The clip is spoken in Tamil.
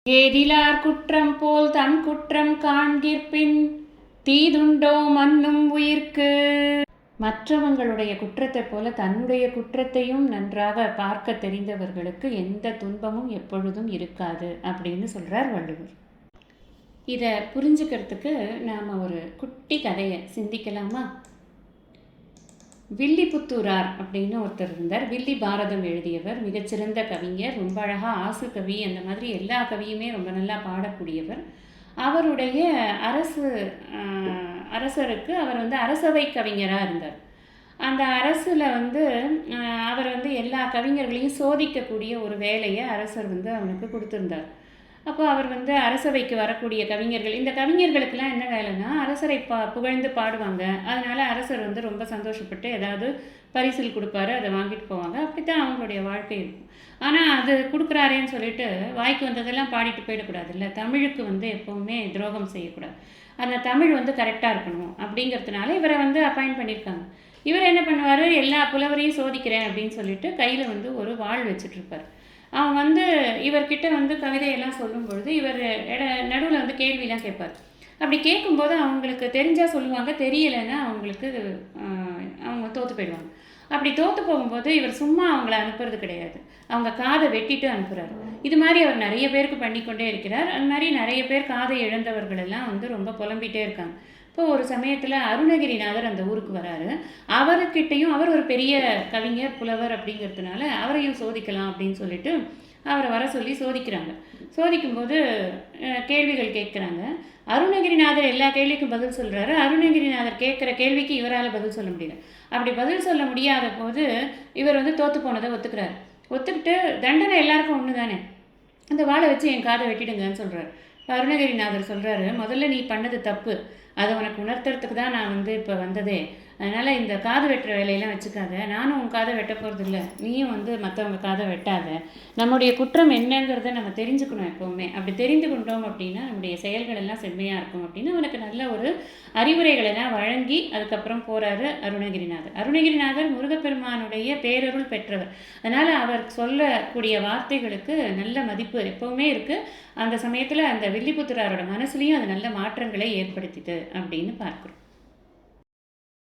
ஏதிலார் குற்றம் போல் தன் குற்றம் காண்கிற்பின் தீதுண்டோ மன்னும் உயிர்க்கு. மற்றவங்களுடைய குற்றத்தைப் போல தன்னுடைய குற்றத்தையும் நன்றாக பார்க்க தெரிந்தவர்களுக்கு எந்த துன்பமும் எப்பொழுதும் இருக்காது அப்படின்னு சொல்கிறார் வள்ளுவர். இதை புரிஞ்சுக்கிறதுக்கு நாம் ஒரு குட்டி கதையை சிந்திக்கலாமா? வில்லிபுத்தூரார் அப்படின்னு ஒருத்தர் இருந்தார். வில்லி பாரதம் எழுதியவர், மிகச்சிறந்த கவிஞர், ரொம்ப அழகாக ஆசு கவி, அந்த மாதிரி எல்லா கவியுமே ரொம்ப நல்லா பாடக்கூடியவர். அவருடைய அரசருக்கு அவர் அரசவை கவிஞராக இருந்தார். அந்த அரசில் அவர் எல்லா கவிஞர்களையும் சோதிக்கக்கூடிய ஒரு வேலையை அரசர் அவனுக்கு கொடுத்துருந்தார். அப்போ அவர் அரசவைக்கு வரக்கூடிய கவிஞர்கள், இந்த கவிஞர்களுக்கெல்லாம் என்ன வேலைன்னா அரசரை புகழ்ந்து பாடுவாங்க. அதனால் அரசர் ரொம்ப சந்தோஷப்பட்டு ஏதாவது பரிசில் கொடுப்பாரு, அதை வாங்கிட்டு போவாங்க. அப்படித்தான் அவங்களுடைய வாழ்க்கை இருக்கும். ஆனால் அது கொடுக்குறாரேன்னு சொல்லிட்டு வாய்க்கு வந்ததெல்லாம் பாடிட்டு போயிடக்கூடாதுல்ல. தமிழுக்கு எப்போவுமே துரோகம் செய்யக்கூடாது. அந்த தமிழ் கரெக்டாக இருக்கணும் அப்படிங்கிறதுனால இவரை அப்பாயிண்ட் பண்ணியிருக்காங்க. இவர் என்ன பண்ணுவார், எல்லா புலவரையும் சோதிக்கிறேன் அப்படின்னு சொல்லிட்டு கையில் ஒரு வாள் வச்சுட்ருப்பார். அவன் இவர்கிட்ட கவிதையெல்லாம் சொல்லும் பொழுது இவர் நடுவில் கேள்வியெலாம் கேட்பார். அப்படி கேட்கும்போது அவங்களுக்கு தெரிஞ்சால் சொல்லுவாங்க, தெரியலைன்னா அவங்க தோற்று போயிடுவாங்க. அப்படி தோற்று போகும்போது இவர் சும்மா அவங்கள அனுப்புறது கிடையாது, அவங்க காதை வெட்டிட்டு அனுப்புகிறார். இது மாதிரி அவர் நிறைய பேருக்கு பண்ணிக்கொண்டே இருக்கிறார். அது மாதிரி நிறைய பேர் காதை இழந்தவர்கள் எல்லாம் ரொம்ப புலம்பிகிட்டே இருக்காங்க. இப்போ ஒரு சமயத்தில் அருணகிரிநாதர் அந்த ஊருக்கு வராரு. அவர்கிட்டையும் அவர் ஒரு பெரிய கவிஞர், புலவர் அப்படிங்கிறதுனால அவரையும் சோதிக்கலாம் அப்படின்னு சொல்லிட்டு அவரை வர சொல்லி சோதிக்கிறாங்க. சோதிக்கும்போது கேள்விகள் கேட்குறாங்க. அருணகிரிநாதர் எல்லா கேள்விக்கும் பதில் சொல்கிறாரு. அருணகிரிநாதர் கேட்குற கேள்விக்கு இவரால் பதில் சொல்ல முடியல. அப்படி பதில் சொல்ல முடியாத போது இவர் தோற்று போனதை ஒத்துக்கிறார். ஒத்துக்கிட்டு தண்டனை எல்லாருக்கும் ஒன்று தானே, அந்த வாழை வச்சு என் காதை வெட்டிடுங்கன்னு சொல்கிறார். அருணகிரிநாதர் சொல்கிறாரு, முதல்ல நீ பண்ணது தப்பு, அதை உனக்கு உணர்த்துறதுக்கு தான் நான் இப்போ வந்ததே. அதனால் இந்த காது வெட்டுற வேலையெல்லாம் வச்சுக்காத, நானும் உன் காதை வெட்ட போகிறதில்ல, நீயும் மற்றவங்க காதை வெட்டாத. நம்முடைய குற்றம் என்னங்கிறத நம்ம தெரிஞ்சுக்கணும் எப்போவுமே. அப்படி தெரிந்து கொண்டோம் அப்படின்னா நம்முடைய செயல்கள் எல்லாம் செம்மையாக இருக்கும் அப்படின்னு அவனுக்கு நல்ல ஒரு அறிவுரைகளெல்லாம் வழங்கி அதுக்கப்புறம் போகிறாரு அருணகிரிநாதர். அருணகிரிநாதர் முருகப்பெருமானுடைய பேரருள் பெற்றவர். அதனால் அவர் சொல்லக்கூடிய வார்த்தைகளுக்கு நல்ல மதிப்பு எப்போவுமே இருக்குது. அந்த சமயத்தில் அந்த வில்லிபுத்தூராரோட மனசுலையும் அது நல்ல மாற்றங்களை ஏற்படுத்திது அப்படின்னு பார்க்குறோம்.